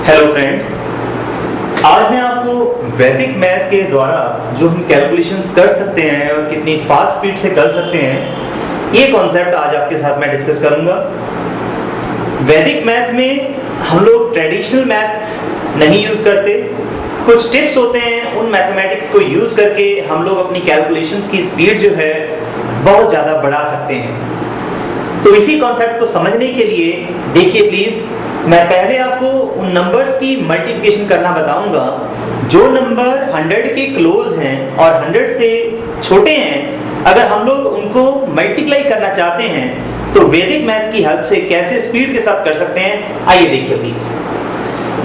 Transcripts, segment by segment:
Hello friends, आज मैं आपको वैदिक मैथ के द्वारा जो हम कैलकुलेशंस कर सकते हैं और कितनी फास्ट स्पीड से कर सकते हैं, ये कॉन्सेप्ट आज आपके साथ मैं डिस्कस करूंगा। वैदिक मैथ में हम लोग ट्रेडिशनल मैथ नहीं यूज करते। कुछ टिप्स होते हैं, उन मैथमेटिक्स को यूज करके हम लोग अपनी कैलकुलेशंस की स्पीड जो है बहुत ज्यादा बढ़ा सकते हैं। तो इसी कॉन्सेप्ट को समझने के लिए देखिए प्लीज, मैं पहले आपको उन नंबर्स की मल्टीप्लिकेशन करना बताऊंगा जो नंबर 100 के क्लोज हैं और 100 से छोटे हैं। अगर हम लोग उनको मल्टीप्लाई करना चाहते हैं तो वैदिक मैथ की हेल्प से कैसे स्पीड के साथ कर सकते हैं, आइए देखिए प्लीज।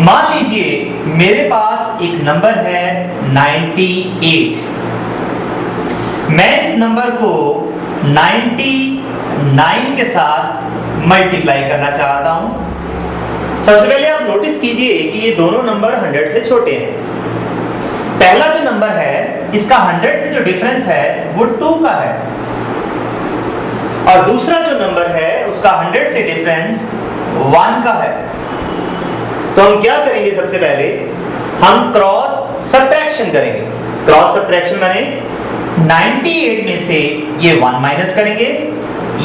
मान लीजिए मेरे पास एक नंबर है 98। मैं इस नंबर को 99 के साथ मल्टीप्लाई करना चाहता हूं। सबसे पहले आप नोटिस कीजिए कि ये दोनों नंबर 100 से छोटे हैं। पहला जो नंबर है इसका 100 से जो डिफरेंस है वो 2 का है, और दूसरा जो नंबर है उसका 100 से डिफरेंस 1 का है। तो हम क्या करेंगे, सबसे पहले हम क्रॉस सब्ट्रैक्शन करेंगे। क्रॉस सब्ट्रैक्शन माने 98 में से ये 1 माइनस करेंगे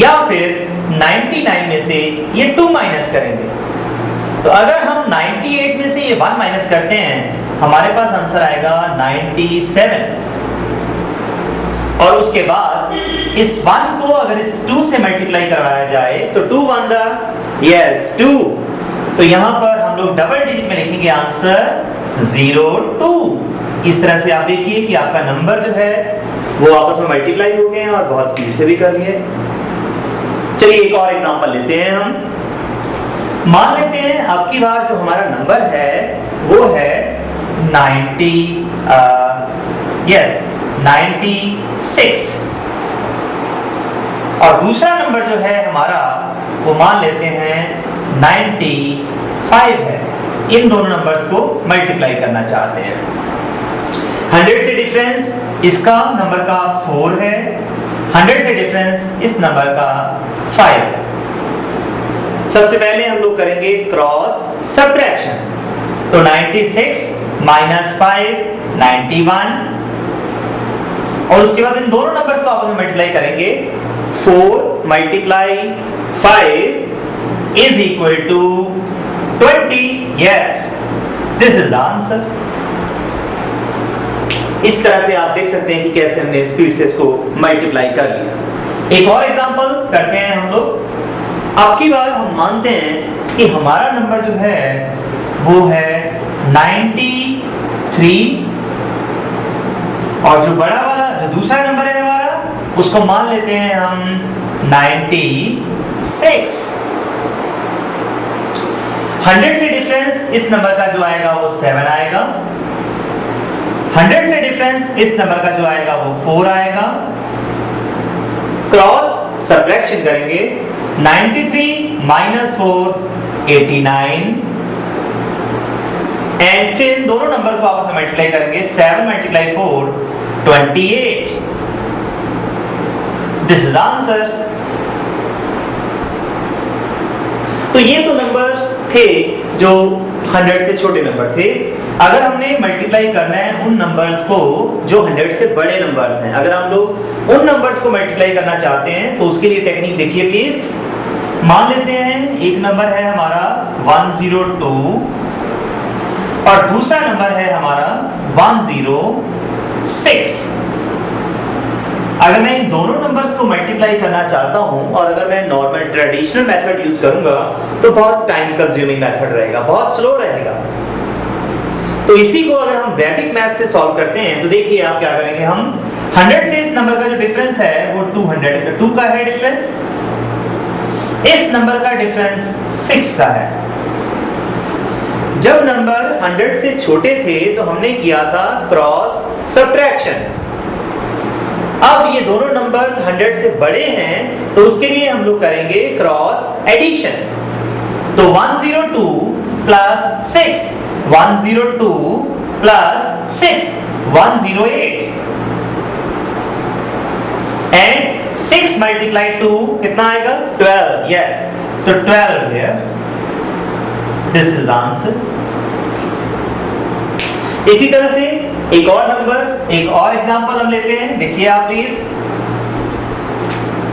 या फिर 99 में से ये 2 माइनस करेंगे। तो अगर हम 98 में से ये 1 माइनस करते हैं, हमारे पास आंसर आएगा 97। और उसके बाद इस 1 को अगर इस 2 से मल्टीप्लाई करवाया जाए तो 2 1 यस 2। तो यहां पर हम लोग डबल डिजिट में लिखेंगे आंसर 02। इस तरह से आप देखिए कि आपका नंबर जो है वो आपस में मल्टीप्लाई हो गए हैं और बहुत स्पीड से भी कर लिए। चलिए एक और एग्जांपल लेते हैं हम। मान लेते हैं अब की बार जो हमारा नंबर है वो है 96 और दूसरा नंबर जो है हमारा वो मान लेते हैं 95 है। इन दोनों नंबर्स को मल्टीप्लाई करना चाहते हैं। 100 से डिफरेंस इसका नंबर का 4 है, 100 से डिफरेंस इस नंबर का 5 है। सबसे पहले हम लोग करेंगे क्रॉस सब्ट्रैक्शन। तो 96 माइनस 5 91, और उसके बाद इन दोनों नंबर्स को आपस में मल्टीप्लाई करेंगे। 4 multiply 5 is equal to 20। Yes, this is the answer. इस तरह से आप देख सकते हैं कि कैसे हमने स्पीड से इसको मल्टीप्लाई कर लिया। एक और एग्जांपल करते हैं हम लोग। अब की बार हम मानते हैं कि हमारा नंबर जो है वो है 93, और जो बड़ा वाला जो दूसरा नंबर है हमारा उसको मान लेते हैं हम 96। 100 से डिफरेंस इस नंबर का जो आएगा वो 7 आएगा, 100 से डिफरेंस इस नंबर का जो आएगा वो 4 आएगा। क्रॉस सब्ट्रैक्शन करेंगे। 93 माइनस 4 89, एंड फिर इन दोनों नंबर को आपस में मल्टीप्लाई करेंगे। 7 मल्टीप्लाई 4 28। This is answer. तो ये तो नंबर थे जो 100 से छोटे नंबर थे। अगर हमने मल्टीप्लाई करना है उन नंबर्स को जो 100 से बड़े नंबर्स हैं, अगर हम लोग उन नंबर्स को मल्टीप्लाई करना चाहते हैं तो उसके लिए टेक्निक देखिए प्लीज। मान लेते हैं एक नंबर है हमारा 102 और दूसरा नंबर है हमारा 106। अगर मैं इन दोनों नंबर्स को मल्टीप्लाई करना चाहता हूं और अगर मैं नॉर्मल ट्रेडिशनल मेथड यूज करूंगा तो बहुत टाइम कंज्यूमिंग मेथड रहेगा, बहुत स्लो रहेगा। तो इसी को अगर हम वैदिक मैथ से सॉल्व करते हैं तो देखिए आप क्या करेंगे। हम 100 से इस नंबर का जो डिफरेंस है वो 2 का है डिफरेंस, इस नंबर का डिफरेंस 6 का है। जब नंबर 100 से छोटे थे तो हमने किया था क्रॉस सब्ट्रैक्शन। अब ये दोनों नंबर्स 100 से बड़े हैं तो उसके लिए हम लोग करेंगे क्रॉस एडिशन। तो 102 प्लस 6, 102 प्लस 6 108, एंड 6 मल्टीप्लाई 2 कितना आएगा 12। यस, तो 12 है। This is the answer. इसी तरह से एक और नंबर, एक और एग्जांपल हम लेते हैं, देखिए आप प्लीज।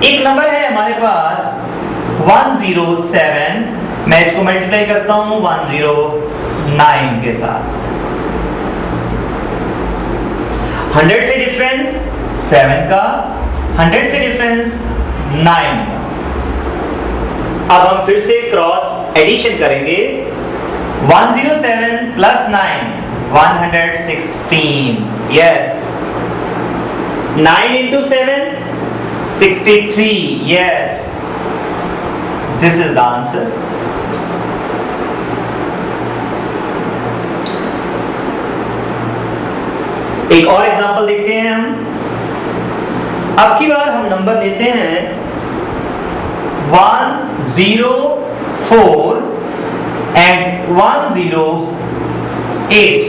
एक नंबर है हमारे पास 107, मैं इसको मल्टीप्लाई करता हूं 109 के साथ। 100 से डिफरेंस 7 का, 100 से डिफरेंस 9 का। अब हम फिर से क्रॉस एडिशन करेंगे। 107 plus 9 116, yes. 9 into 7 63, yes. This is the answer. एक और एग्जांपल देखते हैं हम। अब की बार हम नंबर लेते हैं 104 एंड 108।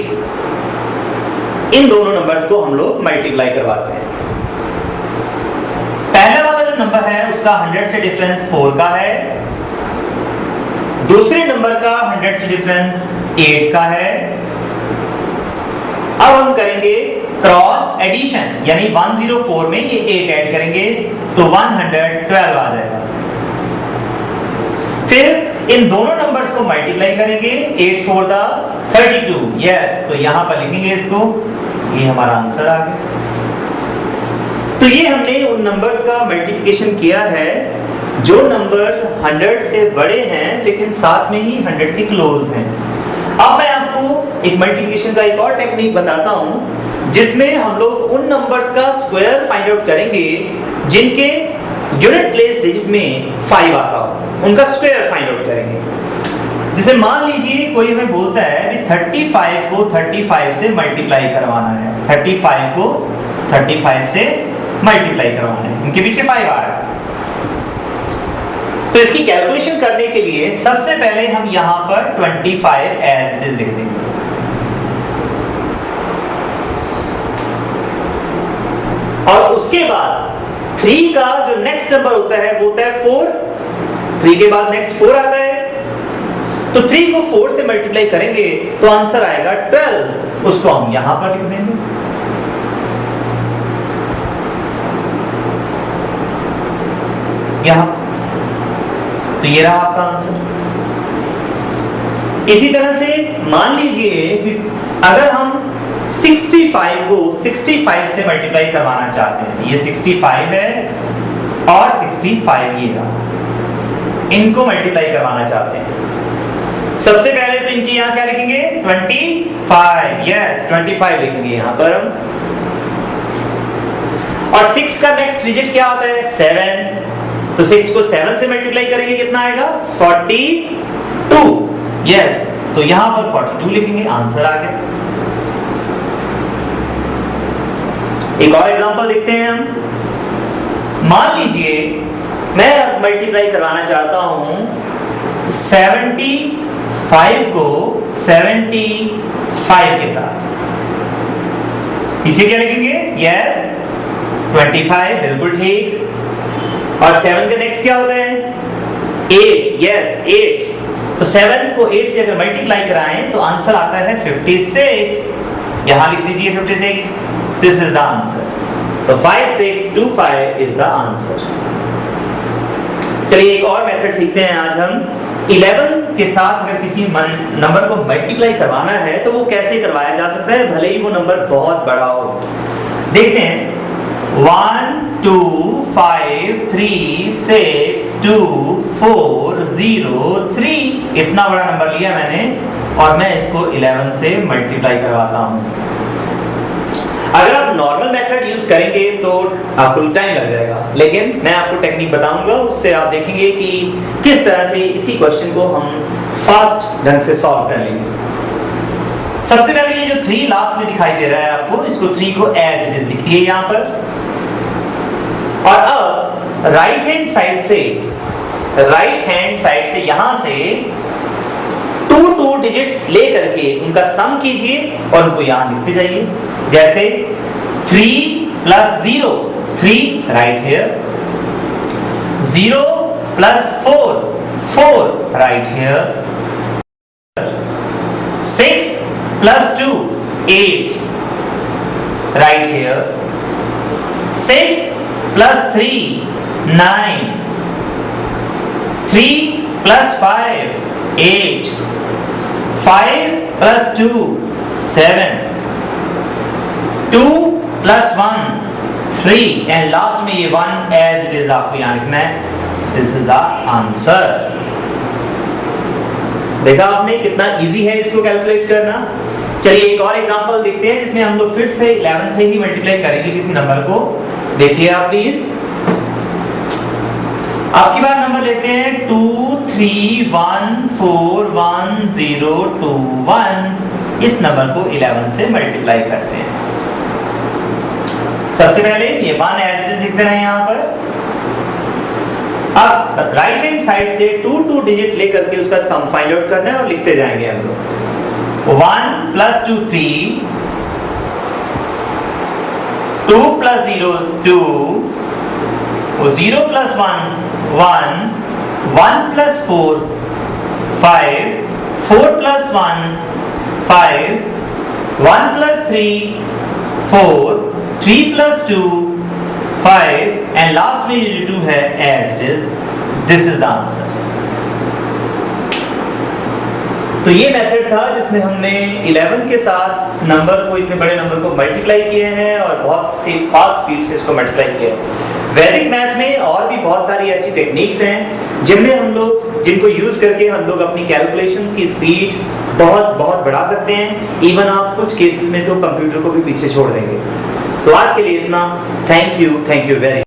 इन दोनों नंबर्स को हम लोग मल्टीप्लाई करवाते हैं। पहले वाला जो नंबर है उसका 100 से डिफरेंस 4 का है, दूसरे नंबर का 100 से डिफरेंस 8 का है। अब हम करेंगे क्रॉस एडिशन, यानी 104 में ये 8 ऐड करेंगे तो 112 आ जाएगा। फिर इन दोनों नंबर्स को मल्टीप्लाई करेंगे, 8 4 32, यस। तो यहां पर लिखेंगे इसको, ये हमारा आंसर आ गया। तो ये हमने उन नंबर्स का मल्टीप्लिकेशन किया है जो नंबर्स 100 से बड़े हैं लेकिन साथ में ही 100 के क्लोज हैं। अब मैं आपको एक मल्टीप्लिकेशन का एक और टेक्निक बताता हूं जिसमें हम लोग उन नंबर्स का स्क्वायर फाइंड आउट करेंगे जिनके यूनिट प्लेस डिजिट में 5 आता हो, उनका स्क्वायर फाइंड आउट करेंगे। जैसे मान लीजिए कोई हमें बोलता है कि 35 को 35 से मल्टीप्लाई करवाना है, 35 को 35 से मल्टीप्लाई करवाना है, इनके पीछे 5 आ रहा है। तो इसकी कैलकुलेशन करने के लिए सबसे पहले हम यहां पर 25 एज इट इज लिख देंगे। और उसके बाद 3 का जो नेक्स्ट नंबर होता है वो होता है 4। 3 के बाद नेक्स्ट 4 आता है, तो 3 को 4 से मल्टीप्लाई करेंगे तो आंसर आएगा 12। उसको हम यहां पर लिख देंगे। यहां तो ये रहा आपका आंसर। इसी तरह से मान लीजिए कि अगर हम 65 को 65 से मल्टीप्लाई करवाना चाहते हैं, ये 65 है और 65 ये रहा, इनको मल्टीप्लाई करवाना चाहते हैं। सबसे पहले तो इनकी यहां क्या लिखेंगे 25, यस 25 लिखेंगे यहां पर हम। और 6 का नेक्स्ट डिजिट क्या होता है 7, तो 6 को 7 से मल्टीप्लाई करेंगे कितना आएगा 42, यस। तो यहां पर 42 लिखेंगे, आंसर आ गया। एक और एग्जांपल देखते हैं हम। मान लीजिए मैं मल्टीप्लाई करवाना चाहता हूं 75 को 75 के साथ, पीछे क्या लिखेंगे यस 25, बिल्कुल ठीक। और 7 का नेक्स्ट क्या होता है 8, यस 8। तो 7 को 8 से अगर मल्टीप्लाई कराएं तो आंसर आता है 56, यहां लिख दीजिए 56, दिस इज द आंसर। तो 5625 इज द आंसर। चलिए एक और मेथड सीखते हैं आज हम। 11 के साथ अगर किसी नंबर को मल्टीप्लाई करवाना है तो वो कैसे करवाया जा सकता है, भले ही वो नंबर बहुत बड़ा हो। देखते हैं 1 2 5 3 6 2 4 0 3, इतना बड़ा नंबर लिया मैंने और मैं इसको 11 से मल्टीप्लाई करवाता हूं। अगर आप नॉर्मल मेथड यूज करेंगे तो आपको टाइम लग जाएगा, लेकिन मैं आपको टेक्निक बताऊंगा, उससे आप देखेंगे कि किस तरह से इसी क्वेश्चन को हम फास्ट ढंग से सॉल्व कर लेंगे। सबसे पहले ये जो 3 लास्ट में दिखाई दे रहा है आपको, इसको 3 को एज इट इज लिखिए यहां पर। और अब राइट हैंड साइड से यहां से 2 डिजिट्स लेकर के उनका सम कीजिए और उनको यहां लिखते जाइए। जैसे 3 plus 0, 3 right here, 0 plus 4, 4 right here, 6 plus 2, 8 right here. 6 plus 3 9. 3 plus 5 8. 5 plus 2 7. 2 plus 1 3 and last में ये 1 as it is आपको यहाँ लिखना है. This is the answer. देखा आपने कितना इजी है इसको कैलकुलेट करना. चलिए एक और एग्जांपल देखते हैं जिसमें हम लोग फिर से 11 से ही मल्टीप्लाई करेंगे किसी नंबर को. देखिए आप प्लीज. आपकी बार नंबर लेते हैं 2 3 1 4 1 0 2 1. इस नंबर को 11 से मल्टीप्लाई करते हैं. सबसे पहले ये 1 एज इट इज लिखते हैं यहां पर. अब राइट हैंड साइड से 2 डिजिट लेकर के उसका सम फाइंड आउट करना है और लिखते जाएंगे हम लोग. 1 plus 2 3. 2 plus 0 2. 0 plus 1 1. 1 plus 4 5. 4 plus 1 5. 1 plus 3 4. 3 plus 2 5 and last में ये 2 है as it is. This is the answer. तो ये मेथड था जिसमें हमने 11 के साथ नंबर को, इतने बड़े नंबर को मल्टीप्लाई किए हैं और बहुत सी फास्ट स्पीड से इसको मल्टीप्लाई किया है. वैदिक मैथ में और भी बहुत सारी ऐसी टेक्निक्स हैं जिनको यूज करके हम लोग अपनी कैलकुलेशंस की स्पीड बहुत बढ़ा सकते हैं. इवन आप कुछ केसेस में तो कंप्यूटर को भी पीछे छोड़ देंगे. तो आज के लिए इतना. Thank you very